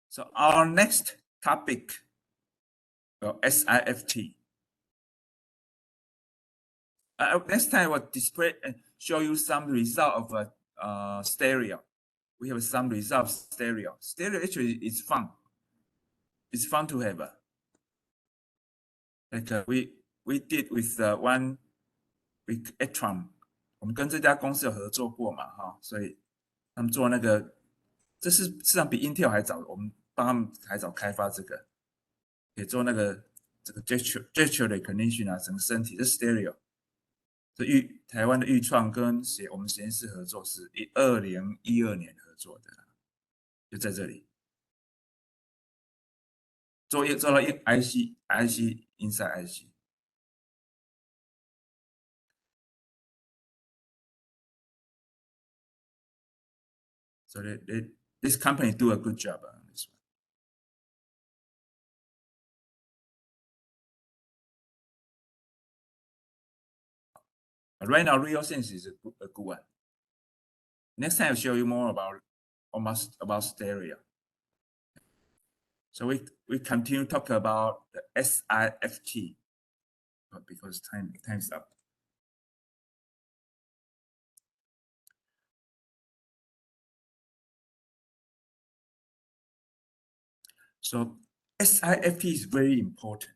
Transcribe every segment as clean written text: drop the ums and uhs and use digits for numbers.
So our next topic, SIFT. Next time I will display and show you some result of stereo. We have some results of stereo. Stereo actually is fun. It's fun to have. Like we did with one with Etron， 我们跟这家公司有合作过嘛，哈，所以他们做那个，这是事实上比 Intel 还早，我们帮他们还早开发这个，也做那个这个 gesture recognition 啊，整个身体是 stereo。这台湾的预创跟我们实验室合作是2012年合作的，就在这里做了IC inside IC。So this company do a good job on this one. Right now, RealSense is a good one. Next time, I'll show you more about stereo. So we continue to talk about the SIFT, because time's up. So SIFT is very important.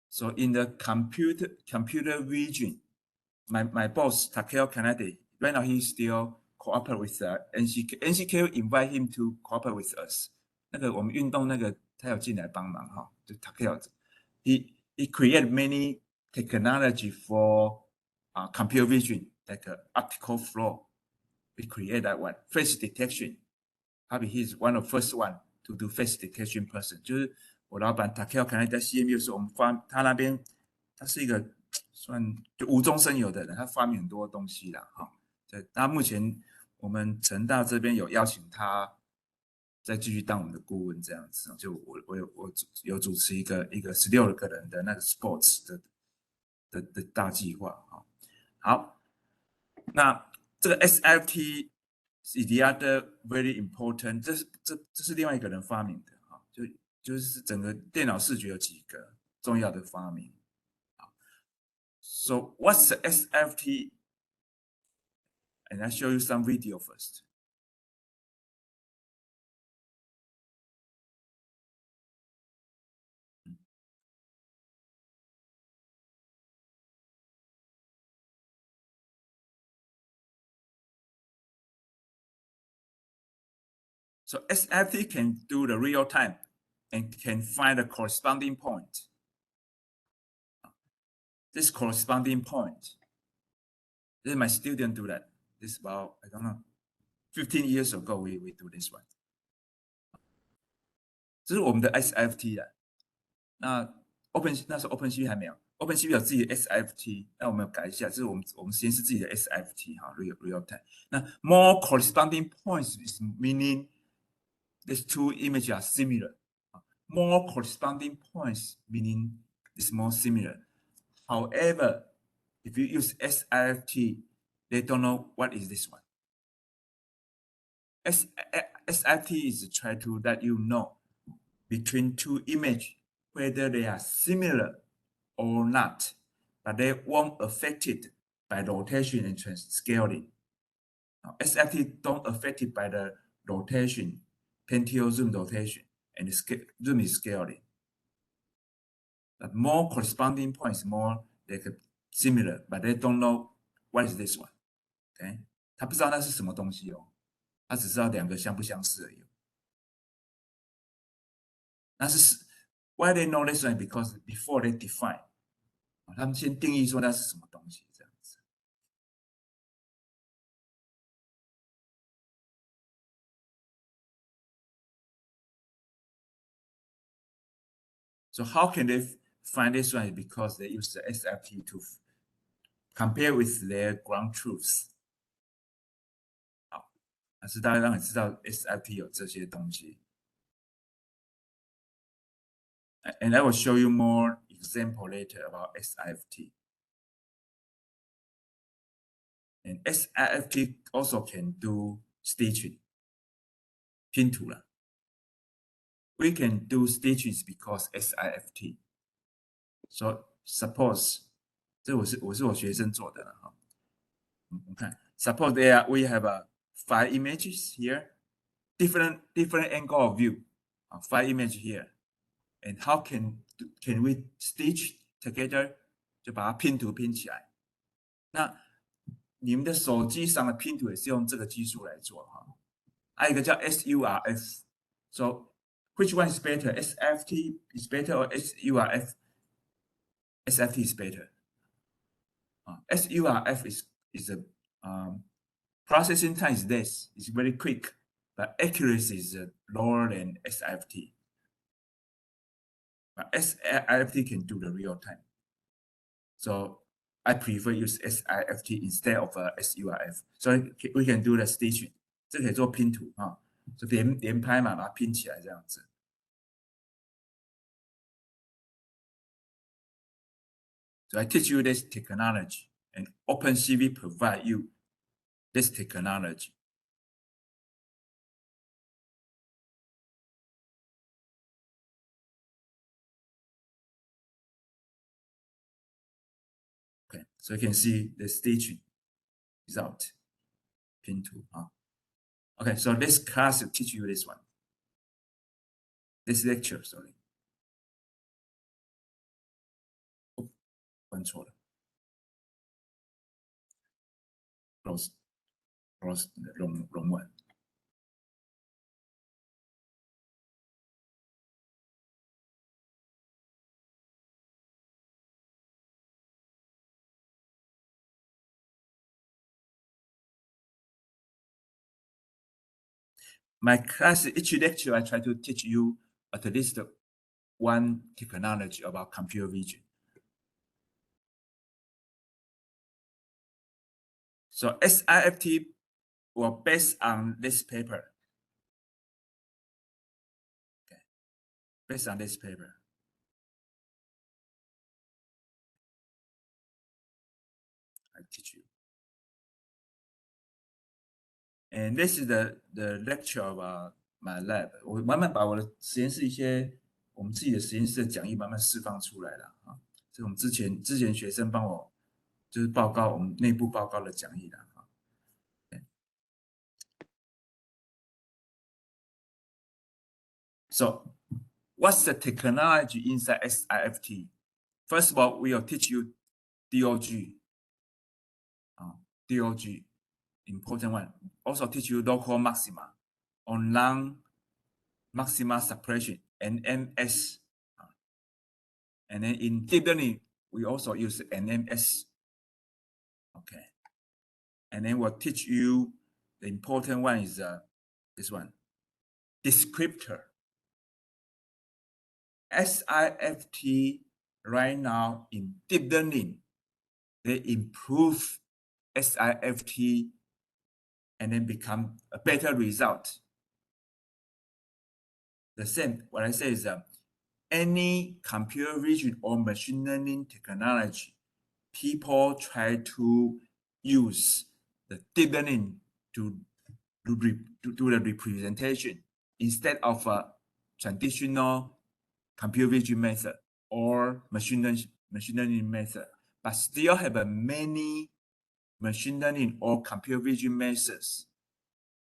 So in the computer vision, my boss Takeo Kanade, right now he still cooperate with NCK. NCK invite him to cooperate with us. 那个我们运动那个他有进来帮忙哈，就 Takeo. He created many technology for computer vision, like optical flow. We create that one. Face detection. Probably he's one of the first one to do face detection person. 就是我老板 Takeo 可能在 CMU 的时候，我们他那边他是一个算就无中生有的人，他发明很多东西啦，哈。那目前我们成大这边有邀请他再继续当我们的顾问这样子，就我有主持一个16个人的那个 sports 的大计划哈。好，那这个 SIFT is the other very important， 这是另外一个人发明的哈，就是整个电脑视觉有几个重要的发明。So what's the SIFT? And I show you some video first. So SIFT can do the real time and can find a corresponding point. This corresponding point. This is my student do that. This is about, I don't know, 15 years ago we do this one. 这是我们的 SIFT 啊。那时候 OpenCV 还没有 ，OpenCV 有自己的 SIFT， 那我们改一下，这是我们实验室自己的 SIFT 哈 ，real time。那 more corresponding points is meaning these two images are similar. More corresponding points meaning it's more similar. However, if you use SIFT, they don't know what is this one. SIFT is to try to let you know between two images whether they are similar or not, but they won't affected by rotation and scaling. Now, SIFT don't affected by the rotation, pentile zoom rotation, and the zoom is scaling. But more corresponding points, more like similar, but they don't know what is this one. Okay， 他不知道那是什么东西哦，他只知道两个相不相似而已。那是 why they know this one because before they define， 他们先定义说那是什么东西这样子。So how can they find this one? Because they use the SIFT to compare with their ground truths. 好，但是大家让你知道 SIFT 有这些东西。And I will show you more example later about SIFT. And SIFT also can do stitching. 拼图了。We can do stitches because SIFT. So suppose 这我是我学生做的了哈。我们看 suppose there we have five images here, different angle of view, five images here, and how can we stitch together? 就把它拼图拼起来。那你们的手机上的拼图也是用这个技术来做哈。还有一个叫 SURF. So which one is better? SFT is better or SURF? SFT is better. SURF is a processing time is less. It's very quick, but accuracy is lower than SIFT. But SIFT can do the real time. So I prefer use SIFT instead of SURF. So we can do the stitching. 这可以做拼图啊，就连拍嘛，把它拼起来这样子。So I teach you this technology, and OpenCV provide you this technology. Okay, so you can see the stitching result. Pin tool. Okay, so this class will teach you this one. This lecture, sorry. 关错了。Close 容文。My class, each lecture, I try to teach you at least one technology about computer vision. So SIFT was based on this paper. Okay. Based on this paper. I teach you. And this is the lecture of my lab. 我慢慢把我的实验室一些我们自己的实验室的讲义慢慢释放出来了啊。这是我们之前学生帮我就是报告我们内部报告的讲义了啊。So what's the technology inside SIFT? First of all, we will teach you DOG. DOG, important one. Also teach you local maxima or non-maxima suppression, NMS. And then in deep learning, we also use NMS. Okay. And then we'll teach you the important one is this one, descriptor. SIFT right now in deep learning, they improve SIFT and then become a better result. The same, what I say is any computer vision or machine learning technology, people try to use the deep learning to do the representation instead of a traditional computer vision method or machine learning method, but still have many machine learning or computer vision methods.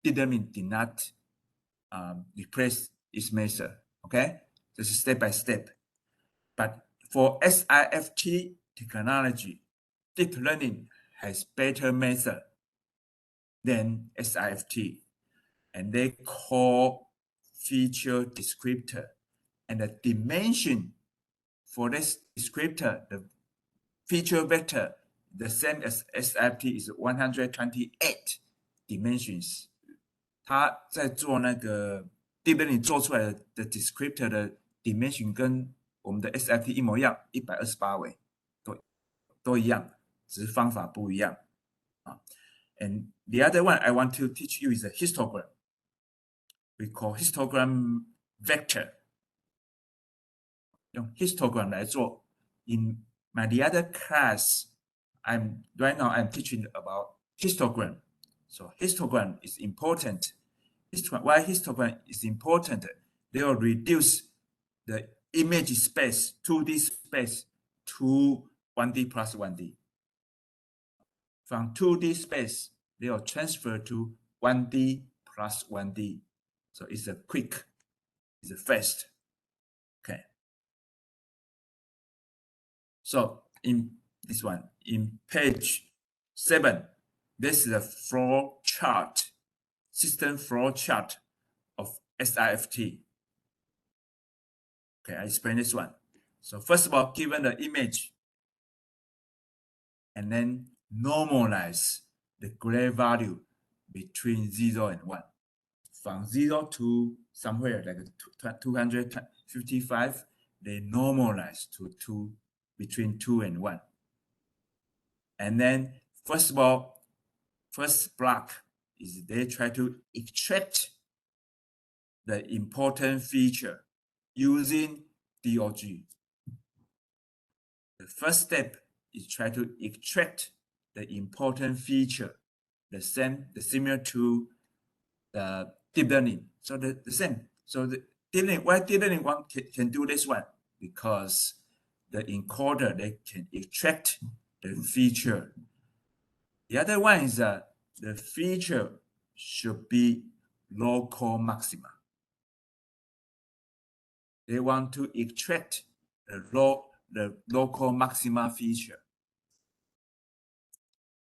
Deep learning did not replace its method. Okay, this is step by step. But for SIFT technology, deep learning has better method than SIFT, and they call feature descriptor. And the dimension for this descriptor, the feature vector, the same as SIFT is 128 dimensions. 它在做那个 deep learning 做出来的 descriptor 的 dimension 跟我们的 SIFT 一模一样，128位，都一样，只是方法不一样啊。And the other one I want to teach you is a histogram. We call histogram vector. 用 histogram 来做。In the other class, right now I'm teaching about histogram. So histogram is important histogram. Why histogram is important? They will reduce the image space, 2D space, to 1D plus 1D. From 2D space, they will transfer to 1D plus 1D. So it's a quick, it's a fast. Okay. So in this one, in page 7, this is a flow chart, system flow chart of SIFT. Okay, I explain this one. So first of all, given the image, and then normalize the gray value between 0 and 1. From 0 to somewhere like 255, they normalize to between 2 and 1. And then, first of all, first block is they try to extract the important feature using DOG. The first step is try to extract the important feature, the similar to the deep learning. So the same. So the deep learning, why deep learning one can do this one? Because the encoder, they can extract the feature. The other one is the feature should be local maxima. They want to extract the local maxima feature.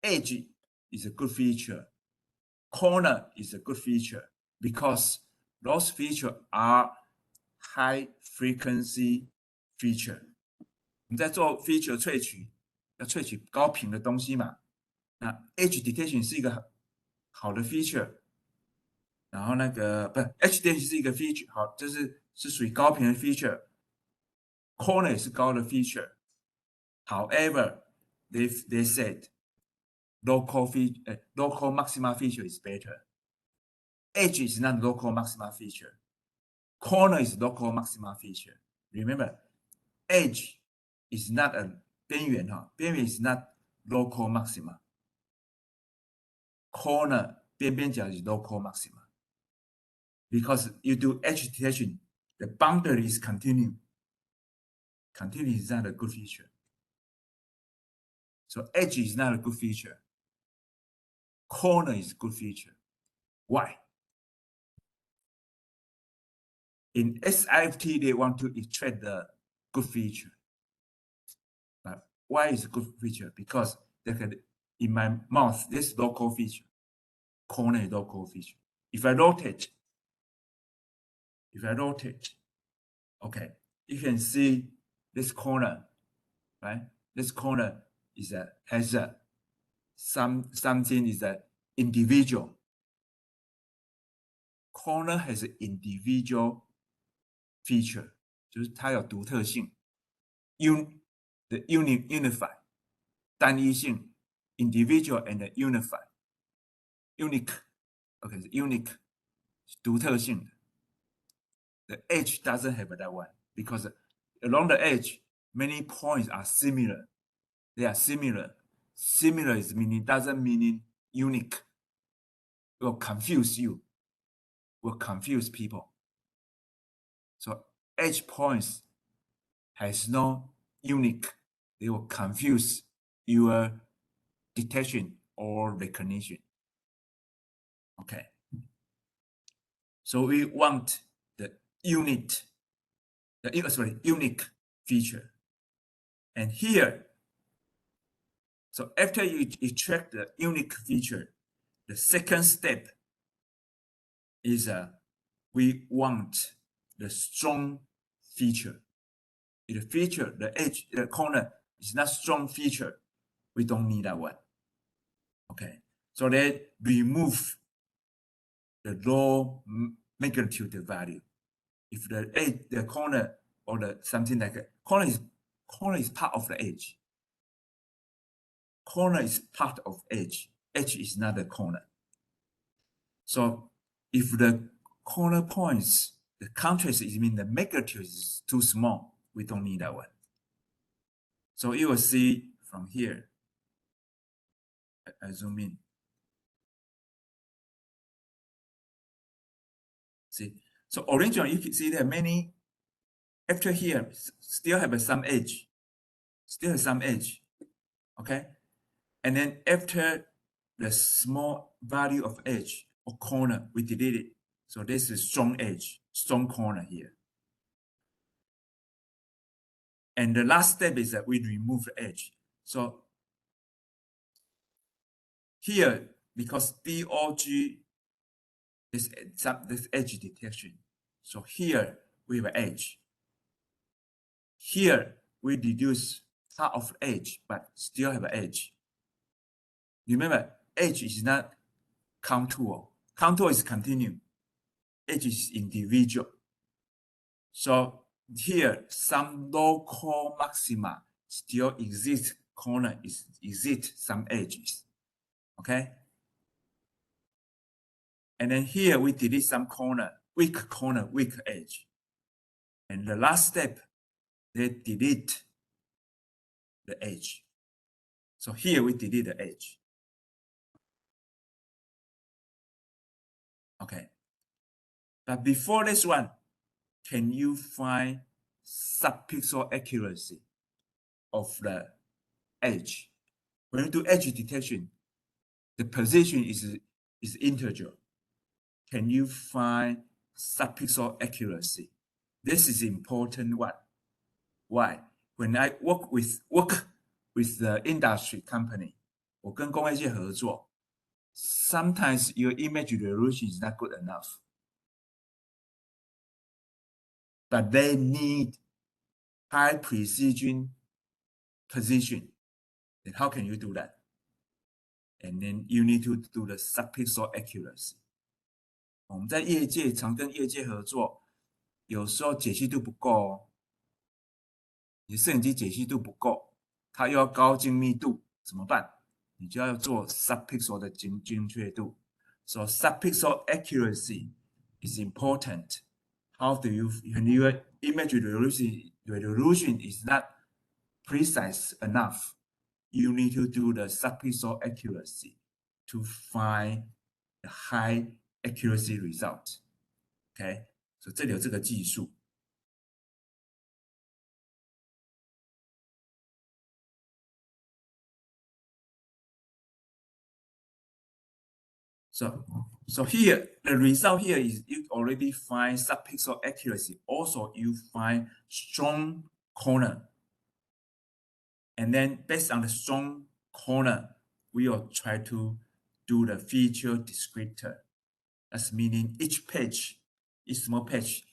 Edge is a good feature. Corner is a good feature because those features are high frequency feature. 你在做 feature 萃取，要萃取高频的东西嘛？那 edge detection 是一个好的 feature， 然后那个不 edge detection 是一个 feature， 好，是属于高频的 feature。Corner 也是高的 feature。However, they said local maxima feature is better. Edge is not local maxima feature. Corner is local maxima feature. Remember, edge is not a 边缘哈，边缘 is not local maxima. Corner 边边角 is local maxima. Because you do edge detection, the boundary is continuous. Continuous is not a good feature. So edge is not a good feature. Corner is a good feature. Why? In SIFT, they want to extract the good feature. But why is a good feature? Because they can, in my mouth, this local feature. Corner is local feature. If I rotate, okay, you can see this corner, right? This corner has something is an individual. Corner has an individual feature, 就是它有独特性。The unify 单一性 individual and unify unique okay unique 独特性的。The edge doesn't have that one because along the edge many points are similar. They are similar. Similar is doesn't mean unique. It will confuse you. Will confuse people. So edge points has no unique. They will confuse your detection or recognition. Okay. So we want the unique feature. And here, so after you extract the unique feature, the second step is we want the strong feature. If the feature, the edge, the corner is not strong feature, we don't need that one. Okay, so they remove the low magnitude value. If the edge, the corner or the something like a corner is part of the edge. Corner is part of edge. Edge is not the corner. So if the corner points, the contrast is mean the magnitude is too small, we don't need that one. So you will see from here, I zoom in. See, so originally you can see that many after here still have some edge, okay? And then after the small value of edge or corner, we delete it. So this is strong edge, strong corner here. And the last step is that we remove the edge. So here, because DOG is this edge detection. So here we have an edge. Here we deduce part of edge, but still have an edge. Remember, edge is not contour. Contour is continuum. Edge is individual. So here, some local maxima still exist. Corner exist some edges. Okay. And then here we delete some corner, weak edge. And the last step, they delete the edge. So here we delete the edge. Okay. But before this one, can you find subpixel accuracy of the edge? When you do edge detection, the position is integer. Can you find subpixel accuracy? This is important one. Why? When I work with the industry company, 我跟工业界合作 sometimes your image resolution is not good enough. But they need high precision position. Then how can you do that? And then you need to do the subpixel accuracy. 我们在业界常跟业界合作，有时候解析度不够哦，你摄影机解析度不够，它又要高精密度，怎么办？你就要做 subpixel 的精确度。So subpixel accuracy is important. How do you, when your image resolution is not precise enough, you need to do the subpixel accuracy to find the high accuracy result. Okay, so 这里有这个技术。So here, the result here is you already find subpixel accuracy. Also, you find strong corner. And then based on the strong corner, we will try to do the feature descriptor. That's meaning each page, each small page,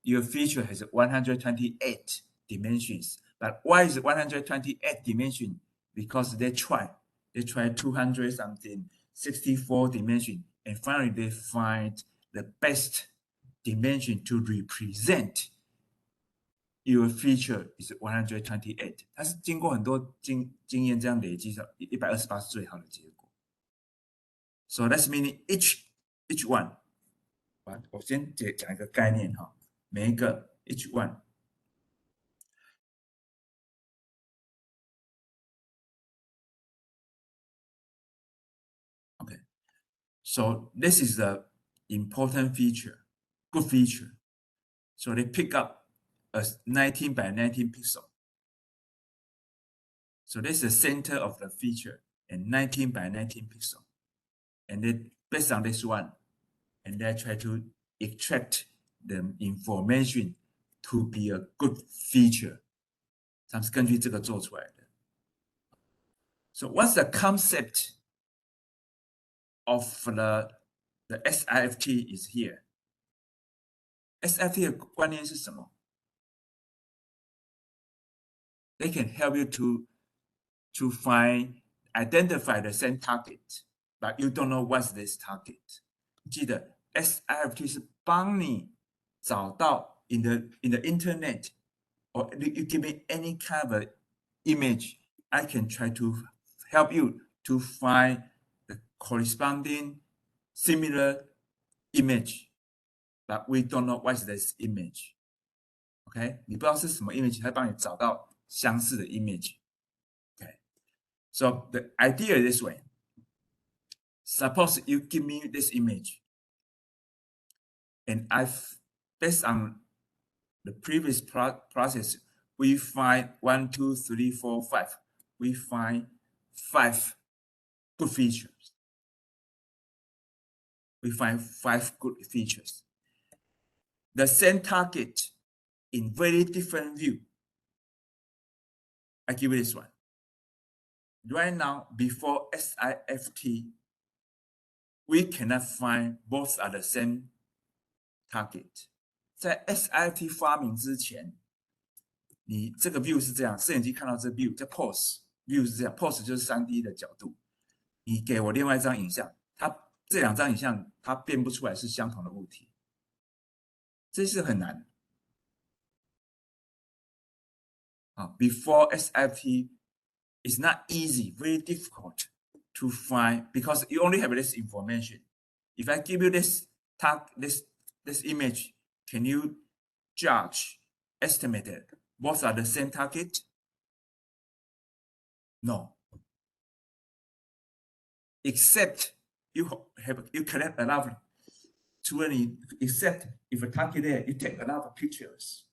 your feature has 128 dimensions. But why is it 128 dimensions? Because they try 200 something, 64 dimension, and finally they find the best dimension to represent your feature is 128. 它是经过很多经验这样累积上128是最好的结果。So that's meaning each one. 我先讲一个概念哈，每一个 each one. Okay. So this is the important feature, good feature. So they pick up a 19 by 19 pixel. So this is the center of the feature and 19 by 19 pixel. And then based on this one, and they try to extract the information to be a good feature. 他们是根据这个做出来的。So what's the concept of the SIFT is here? SIFT 的观念是什么？ They can help you to identify the same target, but you don't know what's this target. 记得 SIFT 是帮你找到 in the internet, or you give me any kind of image, I can try to help you to find the corresponding similar image, but we don't know what's this image. OK, 你不知道是什么 image, 它帮你找到相似的 image. Okay, so the idea is this way. Suppose you give me this image, and based on the previous process, we find 1, 2, 3, 4, 5. We find 5 good features. We find 5 good features. The same target in very different view. I give you this one. Right now, before SIFT, we cannot find both are the same target. 在 SIFT 发明之前，你这个 view 是这样，摄影机看到这 view 叫 pose view 是这样 ，pose 就是 3D 的角度。你给我另外一张影像，它这2张影像它辨不出来是相同的物体，这是很难。Before SIFT, it's not easy, very difficult to find because you only have this information. If I give you this image, can you judge, estimate it? Both are the same target? No. Except you collect a lot of 除了你 except if a target there, you take a lot of pictures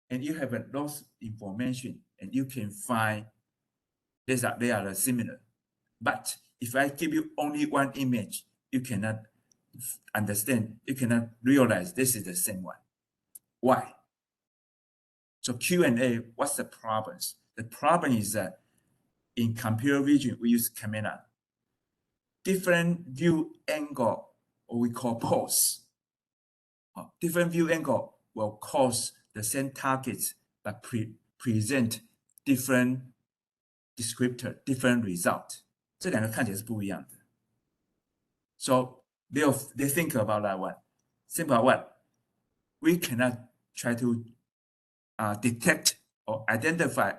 and you have those information and you can find they are similar. But if I give you only one image, you cannot understand, you cannot realize this is the same one. Why? So Q&A, what's the problems? The problem is that in computer vision, we use camera. Different view angle, or we call pose. Different view angle will cause the same targets but present different descriptor, different result. 这2个看起来是不一样的。So they think about that one. Think about what? We cannot try to detect or identify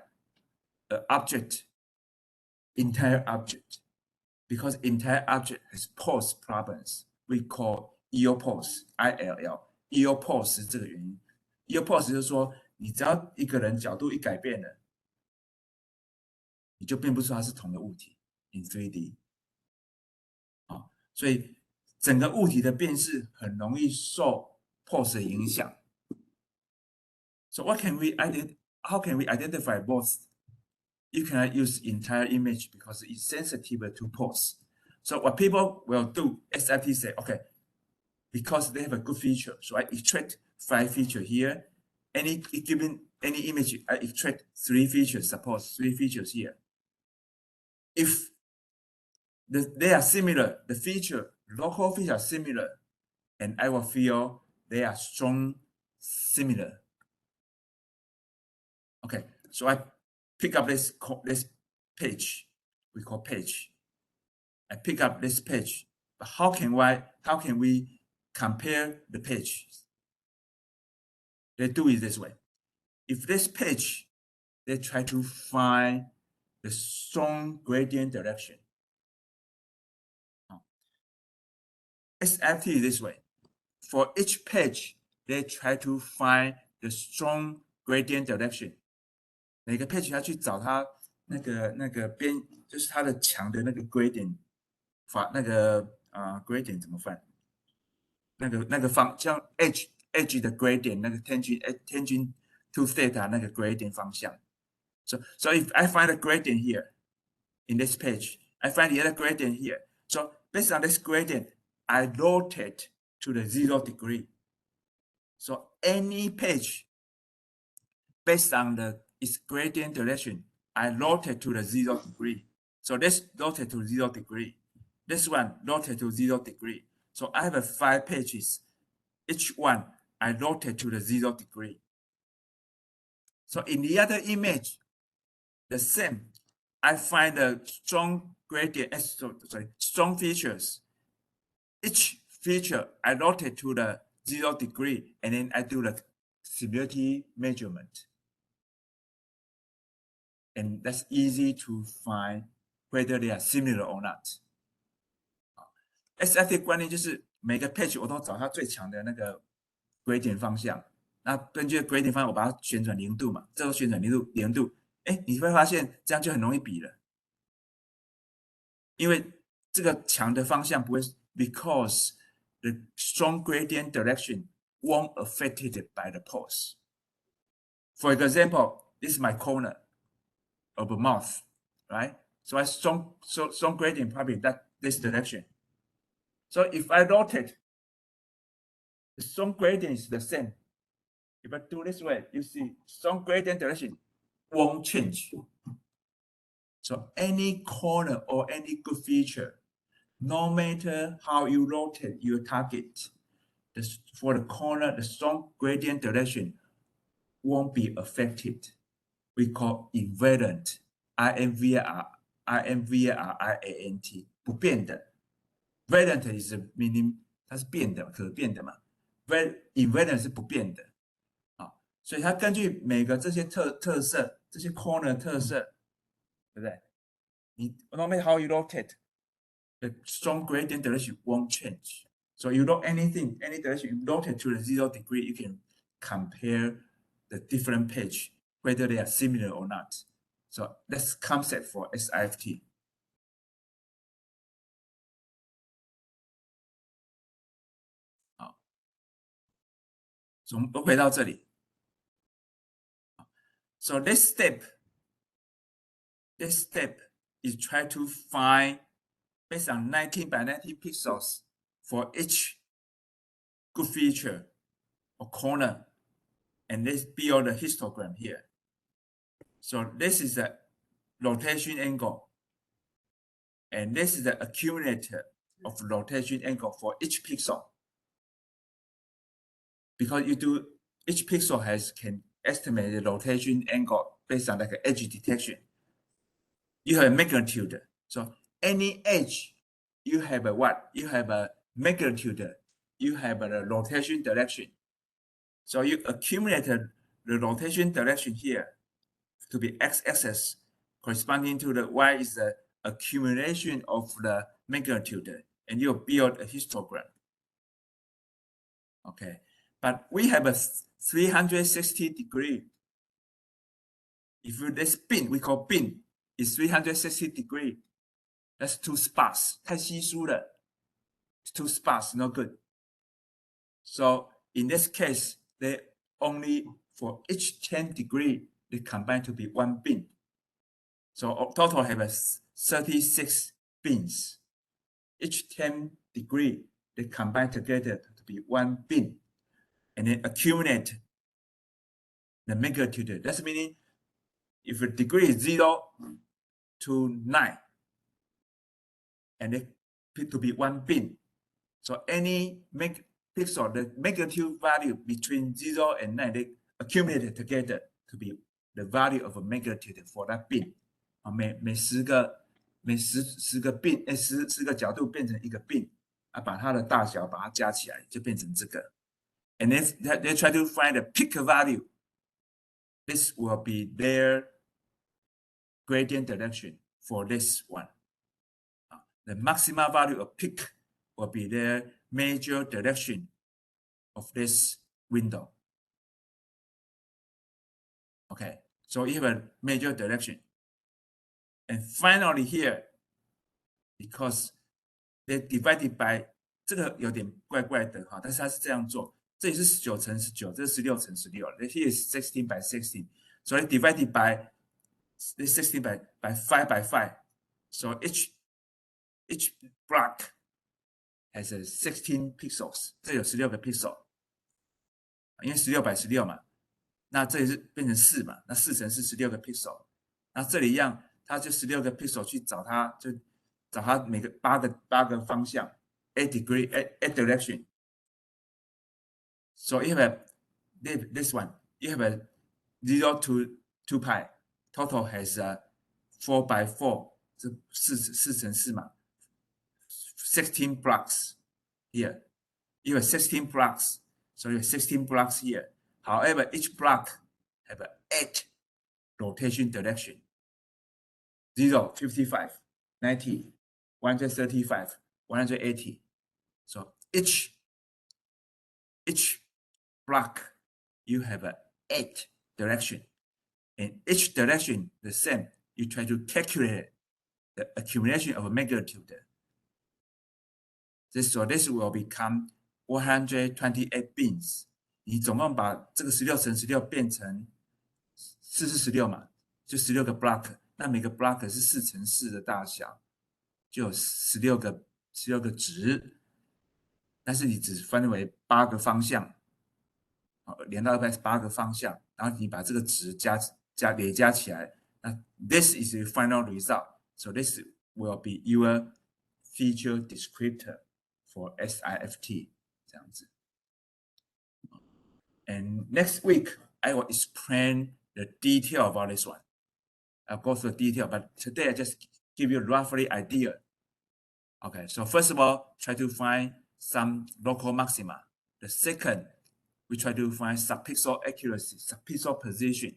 the object, entire object, because entire object has pose problems. We call EO pose, ILL. EO pose 是这个原因。EO pose 就是说，你只要一个人角度一改变了，你就辨不出它是同一个物体 in 3D。所以整个物体的辨识很容易受 pose 的影响。So how can we identify both? You cannot use entire image because it's sensitive to pose. So what people will do, SIFT say, okay, because they have a good feature, so I extract 5 features here. Any image, I extract 3 features, suppose 3 features here. If they are similar, the local features are similar, and I will feel they are strong similar. Okay, so I pick up this page, we call page. I pick up this page, but how can we compare the pages? They do it this way. If this page, they try to find the strong gradient direction. SIFT is this way. For each page, they try to find the strong gradient direction. 每个 page 要去找它那个边，就是它的墙的那个 gradient gradient 怎么翻？那个方像 edge 的 gradient 那个 tangent to theta 那个 gradient 方向。So if I find a gradient here in this page, I find the other gradient here. So based on this gradient, I rotate to the 0 degree. So any page based on its gradient direction, I rotate to the 0 degree. So this rotate to 0 degree. This one rotate to 0 degree. So I have 5 pages. Each one I rotate to the 0 degree. So in the other image, the same. I find the strong gradient, strong features. Each feature I rotate to the 0 degree, and then I do the similarity measurement. And that's easy to find whether they are similar or not. SIFT 观念就是每个 page 我都找它最强的那个 gradient 方向，那根据 gradient 方向我把它旋转0度嘛，这个旋转0度，你会发现这样就很容易比了，因为这个强的方向不会 because the strong gradient direction won't affected by the pulse. For example, this is my corner of a mouth, right? So strong gradient probably this direction. So if I rotate, the strong gradient is the same. If I do this way, you see strong gradient direction won't change. So any corner or any good feature, no matter how you rotate your target, for the corner, the strong gradient direction won't be affected. We call invariant, invariant 不变的。Variant is meaning 它是变的，可变的嘛。Invariant 是不变的。所以它根据每个这些特色，这些 corner 特色，对不对？你 no matter how you rotate, the strong gradient direction won't change. So you rotate anything, any direction, you rotate to the 0 degree, you can compare the different page, whether they are similar or not. So that's concept for SIFT. 好，我们回到这里。So this step is try to find based on 19 by 19 pixels for each good feature or corner, and let's build a histogram here. So this is the rotation angle, and this is the accumulator of rotation angle for each pixel. Because you do each pixel can estimate the rotation angle based on like an edge detection. You have a magnitude. So any edge, you have a what? You have a magnitude. You have a rotation direction. So you accumulate the rotation direction here to be x-axis, corresponding to the y is the accumulation of the magnitude, and you build a histogram. Okay, but we have a 360 degree. If you this bin, we call bin, is 360 degree. That's too sparse. 太稀疏了. It's too sparse, no good. So in this case, they only for each 10 degree, they combine to be one bin. So total have a 36 bins. Each 10 degree, they combine together to be one bin, and then accumulate the magnitude. That's meaning if the degree is 0 to 9, and it to be one bin. So any pixel, the magnitude value between 0 and 9, they accumulated together to be the value of a magnitude for that bin. 每10个bin 10个角度变成一个bin，把它的大小把它加起来就变成这个。And then they try to find a peak value. This will be their gradient direction for this one. The maximum value of peak will be their major direction of this window. Okay, so you have a major direction. And finally here, because they divided by 这个有点怪怪的哈，但是它是这样做，这里是19乘19，这是16乘16。Here is 16 by 16, so they divided by this 16 by 5 by 5. So each block has a 16 pixels， 这有16个 pixel， 因为16 by 16嘛，那这里是变成4嘛，那4乘4 16个 pixel， 那这里一样，它就16个 pixel 去找它，就找它每个8个方向 ，8 degree 8 direction。So you have this one, you have a 0 to 2 pi, total has a 4 by 4， 这4乘4嘛。16 blocks here. You have 16 blocks, so you have 16 blocks here. However, each block have 8 rotation direction. 0, 55, 90, 135, 180. So each block you have 8 direction, and each direction the same. You try to calculate the accumulation of a magnitude. So this will become 128 bins。你总共把这个16乘16变成4×16嘛，就16个 block。那每个 block 是4乘4的大小，就有16个值。但是你只分为8个方向，连到8个方向，然后你把这个值叠加起来。那 this is the final result. So this will be your feature descriptor for SIFT 这样子。And next week I will explain the detail about this one. I'll go through the detail, but today I just give you a roughly idea. Okay, so first of all, try to find some local maxima. The second, we try to find subpixel accuracy, subpixel position.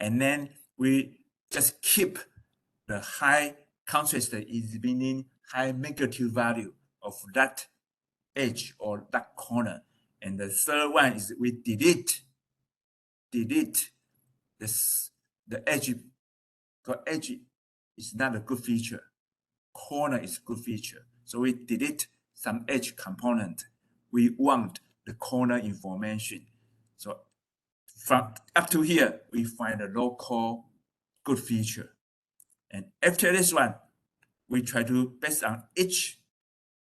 And then we just keep the high contrast, meaning high magnitude value of that edge or that corner. And the third one is we delete this, the edge, because edge is not a good feature. Corner is a good feature. So we delete some edge component. We want the corner information. So from up to here, we find a local good feature. And after this one, we try to, based on each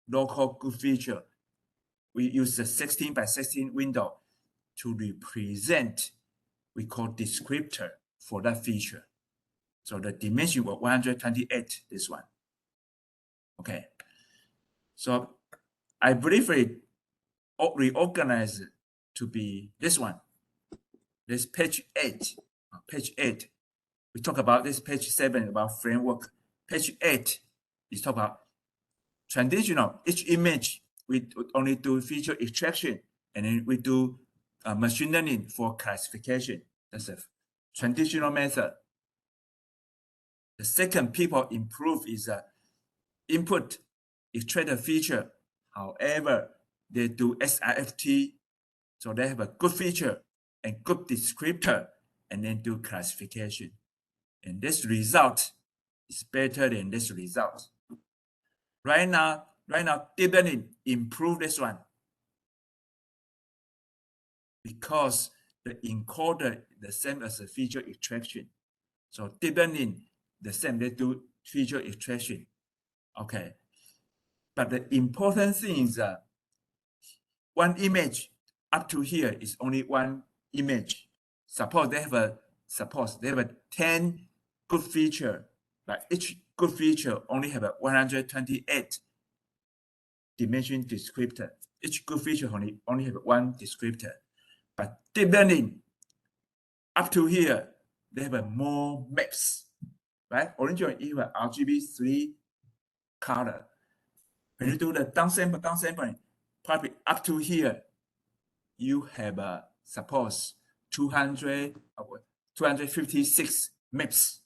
local good feature, we use the 16 by 16 window to represent, we call descriptor for that feature. So the dimension was 128, this one. Okay. So I briefly reorganize it to be this one. This page 8. Page 8. We talk about this page 7 about framework. Page 8 is talk about traditional. Each image we only do feature extraction, and then we do machine learning for classification. That's a traditional method. The second people improve is input, extract a feature. However, they do SIFT, so they have a good feature and good descriptor, and then do classification. And this result is better than this result. Right now, deep learning improve this one because the encoder the same as the feature extraction. So deep learning the same, they do feature extraction. Okay. But the important thing is that one image up to here is only one image. Suppose they have a 10 good feature, but each good feature only have a 128 dimension descriptor. Each good feature only have one descriptor. But deep learning, up to here, they have more maps, right? Originally, you have RGB 3 color. When you do the downsampling, probably up to here, you have suppose 256 maps.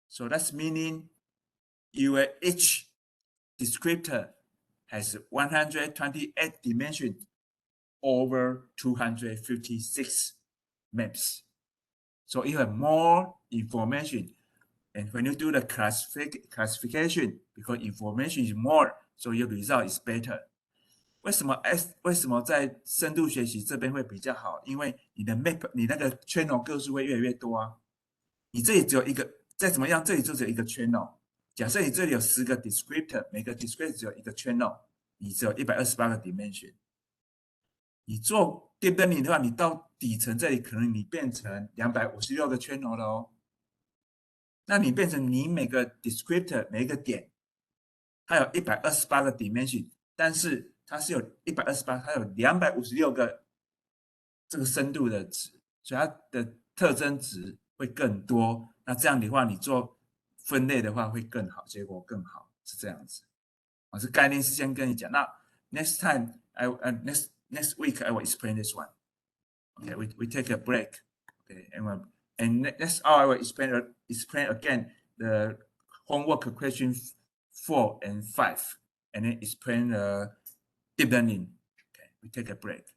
So that's meaning your each descriptor has 128 dimensions over 256 maps. So you have more information. And when you do the classification, because information is more, so your result is better. 为什么在深度学习这边会比较好？因为你的 map， 你那个 channel 个数会越来越多啊。你这里只有一个，再怎么样，这里就只有一个 channel。假设你这里有10个 descriptor， 每个 descriptor 只有一个 channel， 你只有128个 dimension。你做 deep learning 的话，你到底层这里可能你变成256个 channel 了哦。那你变成你每个 descriptor 每一个点，它有128个 dimension， 但是它是有128，它有256个这个深度的值，所以它的特征值会更多。那这样的话，你做分类的话会更好，结果更好，是这样子。这概念是先跟你讲。那 next time next week I will explain this one. Okay, we take a break. Okay, and next hour I will explain again the homework question 4 and 5, and then explain deep learning. Okay, we take a break.